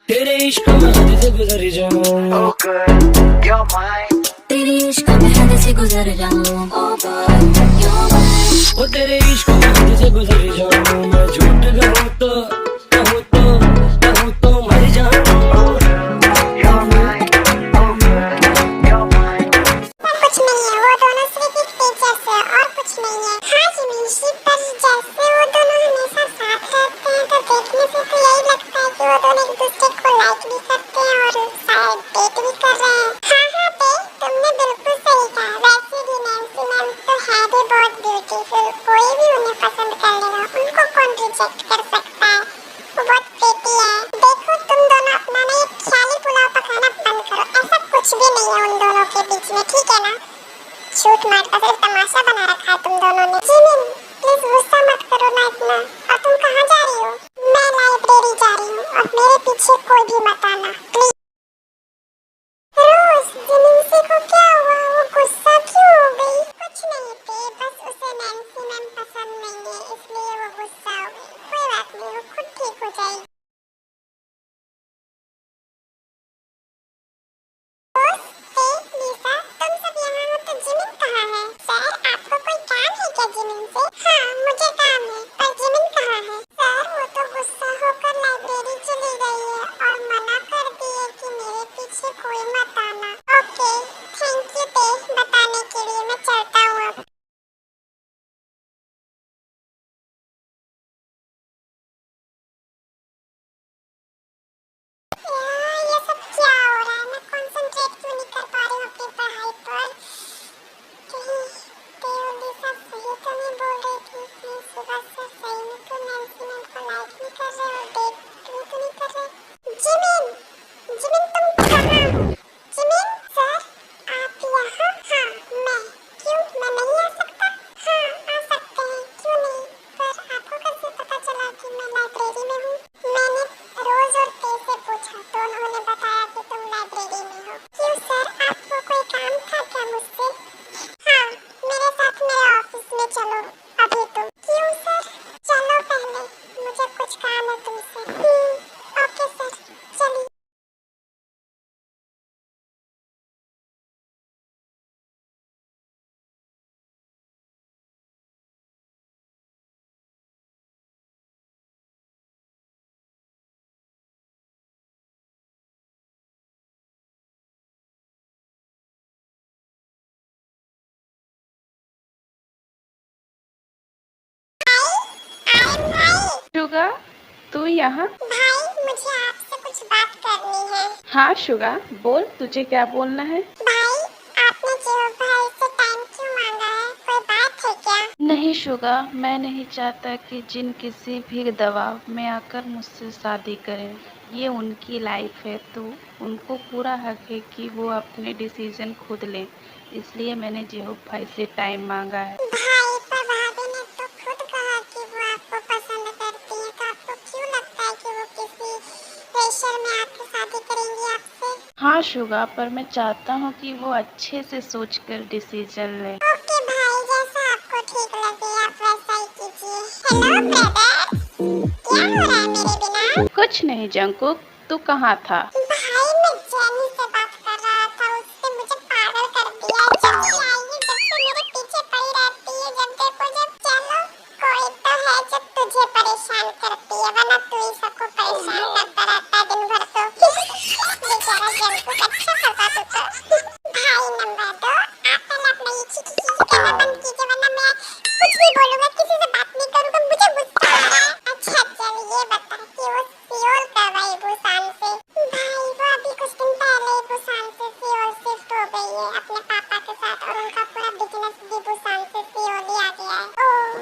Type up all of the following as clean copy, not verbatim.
तेरे इश्क में हद से गुजर जाऊं। Oh girl, you're mine. तेरे इश्क में हद से गुजर जाऊं। Oh boy, you're mine. वो तेरे इश्क में हद से गुजर जाऊं। मैं झूठ कहूँ तो मर जाऊं। You're mine. Oh girl, you're mine. कुछ नहीं है, वो दोनों सिर्फ एक पेचकस है और कुछ नहीं है। हाँ जिमिनशी, पर जैसे वो दोनों हमेशा साथ रहते हैं तो देखने से तो यही लगता है कि वो दोनों एक दूसरे को लाइक भी करते हैं और शायद डेट भी कर रहे हैं। हाँ बे, तुमने बिल्कुल सही कहा। वैसे भी नैन्सी मैम तो है भी बहुत ब्यूटीफुल, कोई भी उन्हें पसंद कर लेगा, उनको कौन रिजेक्ट कर सकता है। वो बहुत प्रीटी है। देखो तुम दोनों अपना ना ये ख्याली पुलाव पकाना बंद करो, ऐसा कुछ भी नहीं है उन दोनों के बीच में, ठीक है ना? झूठ मार का सिर्फ तमाशा बना रखा है तुम दोनों ने। जिमिन प्लीज गुस्सा मत करो ना इतना। और तुम कहाँ जा रही हो? मैं लाइब्रेरी जा रही हूँ और मेरे पीछे कोई भी मत आना प्लीज। रोज जिमिन को क्या हुआ, वो गुस्सा क्यों हो गई? कुछ नहीं पे, बस उसे नैन्सी मैम पसंद नहीं है इसलिए वो गुस्सा हो गई। कोई बात नहीं, वो खुद ठीक हो जाएगी। लीसा, तुम सब यहाँ हो तो जिमिन कहाँ है? सर, आपको कोई काम है क्या जिमिन से? हाँ, मुझे काम है, पर जिमिन कहाँ है? सर, वो तो गुस्सा होकर लाइब्रेरी चली गई है और मना कर दी है कि मेरे पीछे कोई मत आना। ओके, थैंक यू पे बताने के लिए, मैं चलता हूँ अब। यार, ये सब क्या हो रहा है? मैं कंसंट्रेट क्यों नहीं कर पा रही हूँ अपनी पढ़ाई पर? कहीं लीसा सही तो नहीं बोल रही थी कि सुबह से सही में तो नैन्सी मैम को लाइक नहीं कर रहे और डेट भी तो नहीं कर रहे। जिमिन, जिमिन तुम कहाँ हो? जिमिन सर, आप यहाँ? हाँ, मैं। क्यों, मैं नहीं आ सकता? हाँ, आ सकते हैं, क्यों नहीं? पर आपको कैसे पता चला कि मैं लाइब्रेरी में हूँ? मैंने रोज और पे से पूछा तो उन्होंने बताया कि तुम लाइब्रेरी में हो। क्यों सर, आपको कोई काम था क्या मुझसे? हाँ, मेरे साथ मेरे ऑफिस में चलो अभी तुम। क्यों सर? चलो पहले, मुझे कुछ काम है तुमसे। ओके सर, चलिए। आयन भाई, शुगा, तू यहाँ? भाई मुझे आपसे कुछ बात करनी है। हाँ शुगा, बोल, तुझे क्या बोलना है? भाई, आपने जियो भाई से टाइम क्यों मांगा है? कोई बात है क्या? नहीं शुगा, मैं नहीं चाहता कि जिन किसी भी दबाव में आकर मुझसे शादी करें। ये उनकी लाइफ है, तो उनको पूरा हक है कि वो अपने डिसीजन खुद लें। इसलिए मैंने जियो भाई से टाइम मांगा है। भाई, पर भाभी ने तो खुद कहा कि वो आपको पसंद करती है, तो आपको क्यों लगता है कि वो किसी प्रेशर में आके शादी करेंगी आपसे? हाँ शुगा, पर मैं चाहता हूँ कि वो अच्छे से सोचकर डिसीजन ले। ओके भाई, जैसा आपको ठीक लगे आप वैसा ही कीजिए। हेलो ब्रदर, क्या हो रहा है मेरे बिना? कुछ नहीं जंकुक, तू कहाँ था? भाई, मैं जेनी से बात कर रहा था, उसने मुझे पागल कर दिया। जल्दी आइए, जब से मेरे पीछे पड़ी रहती है, जब देखो जब। चलो, कोई तो है जब तुझे परेशान करती है, वरना तू ही सबको परेशान करता रहता है दिन भर तो। बेचारा जंकुक, अच्छा फंसा तू तो। भाई नंबर 2, आप पहले अपना ये चीची करना बंद कीजिए, वरना मैं कुछ भी बोलूंगा, किसी से बात नहीं करूंगा, मुझे गुस्सा आ रहा है। अच्छा चल, ये बता कि वो सियोल कब आई बुसान से? भाई, वो अभी कुछ दिन पहले ही बुसान से सियोल शिफ्ट हो गई है अपने पापा के साथ, और उनका पूरा बिजनेस भी बुसान से सियोल ही आ गया है। ओह,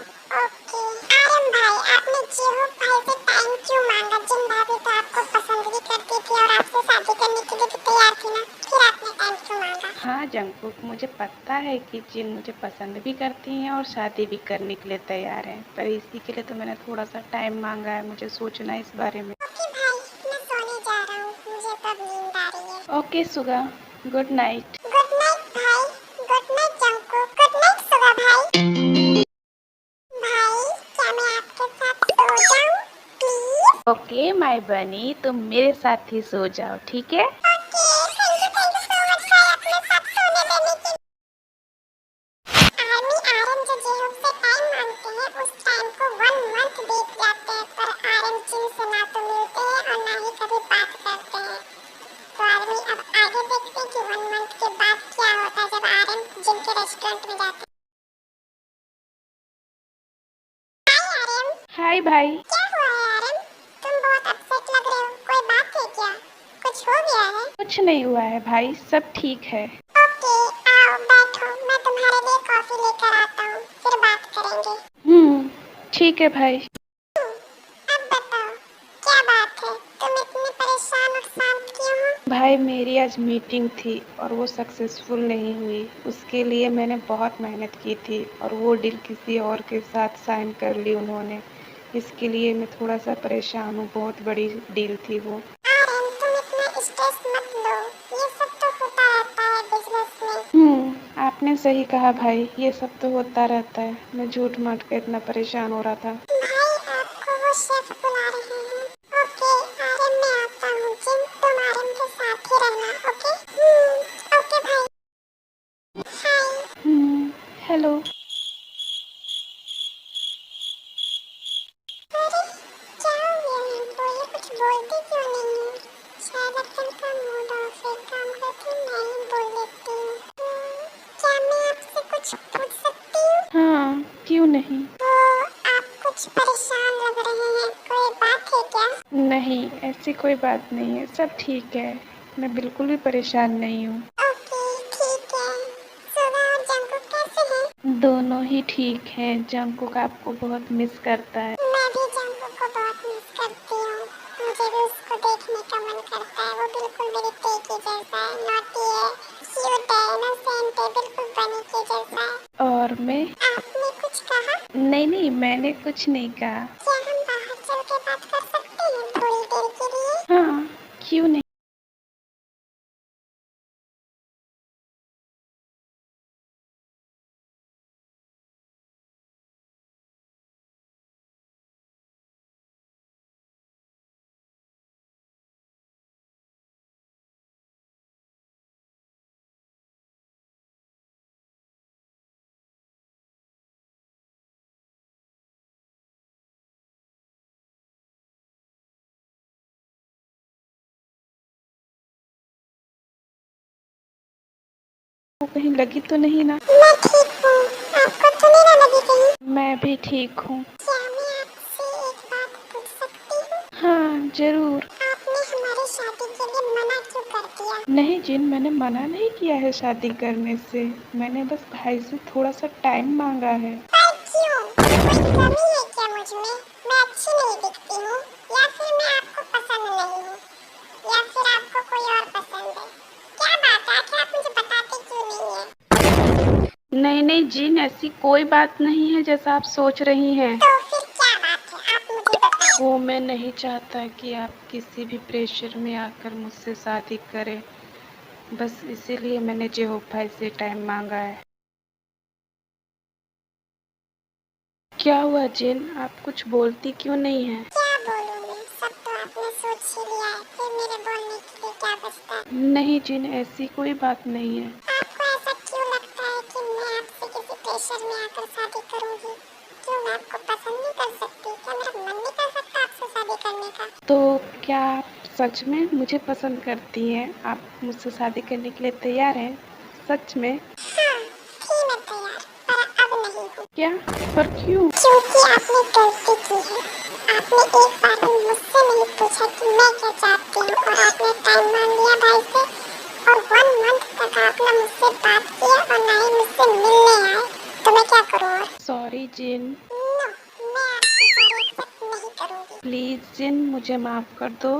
ओके। आर्यन भाई, आपने जियो भाई से टाइम क्यों मांगा? जिन भाभी तो आपको पसंद भी करती थी और आपसे शादी करने के लिए भी तैयार थी ना, फिर आपने टाइम क्यों मांगा? हाँ जंकुक, मुझे पता है कि जिन मुझे पसंद भी करती हैं और शादी भी करने के लिए तैयार हैं, पर इसी के लिए तो मैंने थोड़ा सा टाइम मांगा है, मुझे सोचना है इस बारे में। ओके भाई, मैं सोने जा रहा हूँ, मुझे तब नींद आ रही है। Okay Suga, good night. Good night भाई, good night Jungkook, good night Suga भाई। भाई, क्या मैं आपके साथ सो जाऊं प्लीज? ओके माय बनी, तुम मेरे साथ ही सो जाओ, ठीक है? Okay, thank you so much भाई अपने साथ सोने देने के लिए। आर्मी आर्यन जो जेहूब से टाइम मांगते हैं उस टाइम को 1 मंथ बीत जाते हैं, पर आर्यन जिन से ना तो मिलते हैं और ना ही कभी बात करते हैं। तो आर्मी अब आगे देखते हैं कि 1 मंथ के बाद क्या होता है जब आर्यन जिन के रेस्टोरेंट में जाते हैं। हाय आर्यन, हाय भाई। क्या हुआ है आर्यन? तुम बहुत अपसेट लग रहे हो, कोई बात है क्या? कुछ हो गया है? कुछ नहीं हुआ है भाई, सब ठीक है। ओके, आओ बैठो, मैं तुम्हारे लिए कॉफी लेकर आता हूँ, फिर बात करेंगे। ठीक है भाई। अब बताओ, क्या बात है? तुम इतने परेशान और शांत क्यों हो? भाई मेरी आज मीटिंग थी और वो सक्सेसफुल नहीं हुई। उसके लिए मैंने बहुत मेहनत की थी और वो डील किसी और के साथ साइन कर ली उन्होंने। इसके लिए मैं थोड़ा सा परेशान हूँ, बहुत बड़ी डील थी वो। आर्यन, तुम इतना स्ट्रेस मत लो, ये सब तो होता रहता है बिजनेस में। आपने सही कहा भाई, ये सब तो होता रहता है। मैं झूठ मूठ के इतना परेशान हो रहा था। भाई आपको वो शेफ बुला रहे हैं। ओके आर्यन, मैं आता हूँ। जिन तुम आर्यन के साथ ही रहना, ओके? ओके भाई। हाय। हेलो। अरे क्या हो गया इनको, ये कुछ बोलते क्यों नहीं है? शायद अक्सर का मूड ऑफ है, काम करके मैं ही बोल लेती हूँ। क्या मैं आपसे कुछ पूछ सकती हूँ? हाँ, क्यों नहीं? तो आप कुछ परेशान लग रहे हैं, कोई बात है क्या? नहीं, ऐसी कोई बात नहीं है, सब ठीक है। मैं बिल्कुल भी परेशान नहीं हूँ। ओके ठीक है। सुगा और जंकुक कैसे हैं? दोनों ही ठीक हैं। जंकुक आपको बहुत मिस करता है। मैं भी जंकुक को बहुत मिस करती हूँ। मुझे भी उसको देखने का मन करता है। वो बिल्कुल मेरी तेगी जैसा है, नॉटी है, क्यूट है, इनोसेंट है, बिल्कुल बनी के जैसा है। और मैं? आपने कुछ कहा? नहीं, मैंने कुछ नहीं कहा। क्या हम बाहर चल के बात कर सकते हैं थोड़ी देर के लिए? हाँ, क्यों नहीं? वो कहीं लगी तो नहीं ना? मैं ठीक हूँ, आपको तो नहीं ना लगी कहीं? मैं भी ठीक हूँ। क्या मैं आपसे एक बात पूछ सकती हूँ? हाँ, जरूर। आपने हमारी शादी के लिए मना क्यों कर दिया? नहीं जिन, मैंने मना नहीं किया है शादी करने से। मैंने बस भाई से थोड़ा सा टाइम मांगा है। पर क्यों? कोई कमी है क्या मुझ में? मैं अच्छी नहीं दिखती हूँ, या फिर मैं आपको पसंद नहीं हूँ, या फिर आपको कोई और पसंद है? क्या बात है, आखिर आप मुझे बताते क्यों नहीं है? नहीं जिन, ऐसी कोई बात नहीं है जैसा आप सोच रही हैं। तो फिर क्या बात है, आप मुझे बताइए। वो मैं नहीं चाहता कि आप किसी भी प्रेशर में आकर मुझसे शादी करें। बस इसीलिए मैंने जेहोब भाई से टाइम मांगा है। क्या हुआ जिन, आप कुछ बोलती क्यों नहीं हैं? क्या बोलूँ मैं, सब तो आपने सोच ही लिया है, फिर मेरे बोलने के लिए क्या बचता है? नहीं जिन, ऐसी कोई बात नहीं है। आपको ऐसा क्यों लगता है कि मैं आपसे किसी प्रेशर में आकर शादी करूँगी? क्यों मैं आपको पसंद नहीं कर सकती? क्या मेरा मन नहीं कर सकता आपसे शादी करने का? तो क्या आप सच में मुझे पसंद करती हैं? आप मुझसे शादी करने के लिए तैयार हैं? सच में? हाँ, थी मैं तैयार, पर अब नहीं हूँ। क्या? पर क्यों? क्योंकि आपने गलती की है। आपने एक बार भी मुझसे नहीं पूछा कि मैं क्या चाहती हूँ, और आपने टाइम मांग लिया भाई से, और 1 मंथ तक आपने मुझसे बात किया और ना ही मुझसे मिलने आए। तो मैं क्या करूँ और? सॉरी जिन। नो, मैं आपकी सॉरी एक्सेप्ट नहीं करूँगी। प्लीज जिन, मुझे माफ कर दो।